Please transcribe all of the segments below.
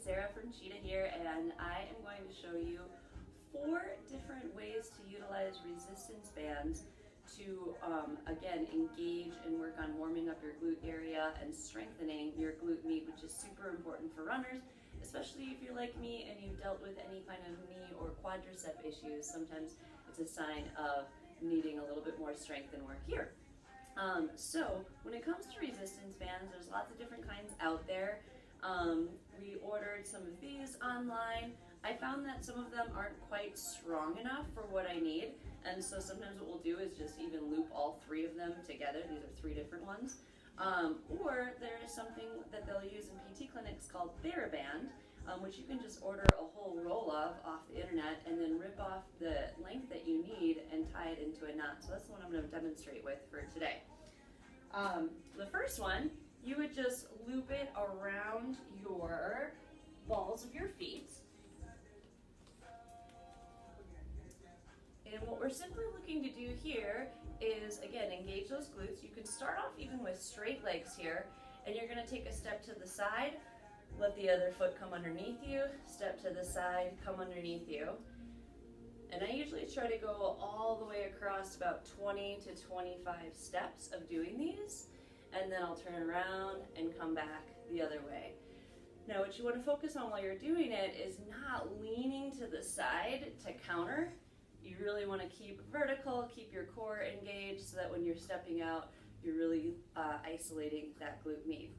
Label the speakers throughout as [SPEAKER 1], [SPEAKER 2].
[SPEAKER 1] Sarah from Cheetah here, and I am going to show you 4 different ways to utilize resistance bands to, again, engage and work on warming up your glute area and strengthening your glute med, which is super important for runners, especially if you're like me and you've dealt with any kind of knee or quadricep issues. Sometimes it's a sign of needing a little bit more strength and work here. So when it comes to resistance bands, there's lots of different kinds out there. We ordered some of these online. I found that some of them aren't quite strong enough for what I need, and so sometimes what we'll do is just even loop all 3 of them together. These are 3 different ones. Or there is something that they'll use in PT clinics called TheraBand, which you can just order a whole roll of off the internet and then rip off the length that you need and tie it into a knot. So that's the one I'm going to demonstrate with for today. The first one, you would just loop it around your balls of your feet. And what we're simply looking to do here is, again, engage those glutes. You can start off even with straight legs here, and you're going to take a step to the side, let the other foot come underneath you, step to the side, come underneath you. And I usually try to go all the way across about 20 to 25 steps of doing these, and then I'll turn around and come back the other way. Now what you want to focus on while you're doing it is not leaning to the side to counter. You really want to keep vertical, keep your core engaged so that when you're stepping out, you're really isolating that glute med.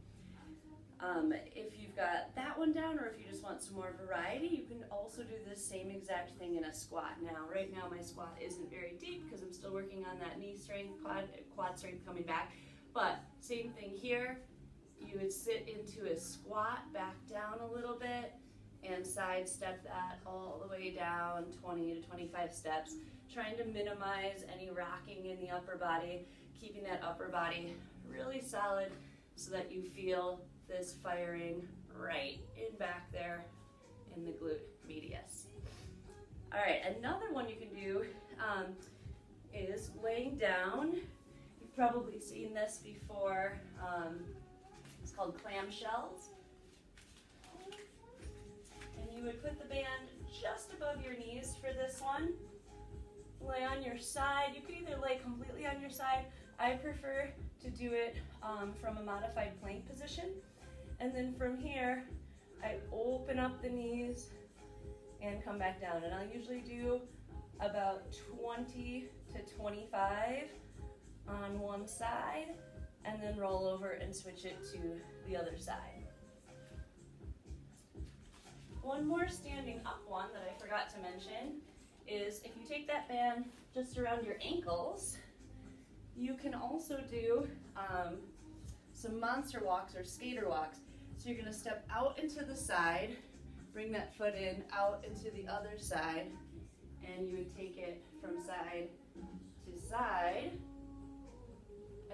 [SPEAKER 1] If you've got that one down, or if you just want some more variety, you can also do this same exact thing in a squat. Now, right now my squat isn't very deep because I'm still working on that knee strength, quad strength coming back, but same thing here. You would sit into a squat, back down a little bit, and sidestep that all the way down 20 to 25 steps, trying to minimize any rocking in the upper body, keeping that upper body really solid so that you feel this firing right in back there in the glute medius. All right, another one you can do is laying down. You've probably seen this before. It's called clamshells. And you would put the band just above your knees for this one. Lay on your side. You could either lay completely on your side. I prefer to do it from a modified plank position. And then from here, I open up the knees and come back down. And I'll usually do about 20 to 25 on one side, and then roll over and switch it to the other side. One more standing up one that I forgot to mention is if you take that band just around your ankles, you can also do some monster walks or skater walks. So you're going to step out into the side, bring that foot in, out into the other side, and you would take it from side to side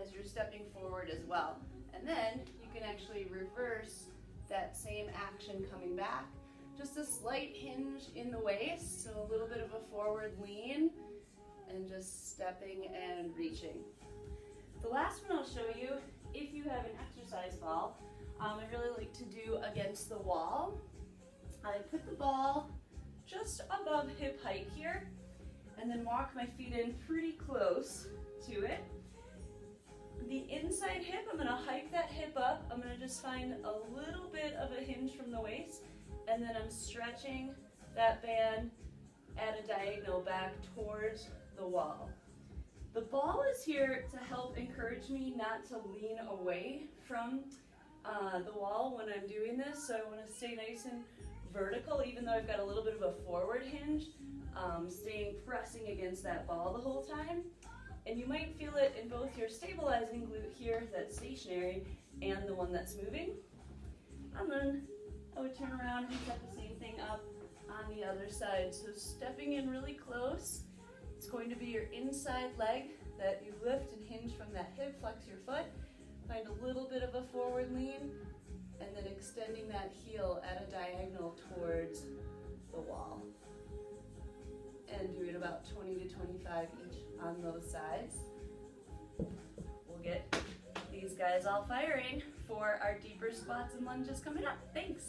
[SPEAKER 1] as you're stepping forward as well. And then you can actually reverse that same action coming back. Just a slight hinge in the waist, so a little bit of a forward lean, and just stepping and reaching. The last one I'll show you, if you have an exercise ball, I really like to do against the wall. I put the ball just above hip height here, and then walk my feet in pretty close to it. The inside hip, I'm gonna hike that hip up. I'm gonna just find a little bit of a hinge from the waist, and then I'm stretching that band at a diagonal back towards the wall. The ball is here to help encourage me not to lean away from the wall when I'm doing this, so I want to stay nice and vertical, even though I've got a little bit of a forward hinge, pressing against that ball the whole time. And you might feel it in both your stabilizing glute here, that's stationary, and the one that's moving. And then I would turn around and set the same thing up on the other side. So stepping in really close, it's going to be your inside leg that you lift and hinge from that hip, flex your foot, find a little bit of a forward lean, and then extending that heel at a diagonal towards the wall. And do it about 20 to 25 each on those sides. We'll get these guys all firing for our deeper squats and lunges coming up. Thanks.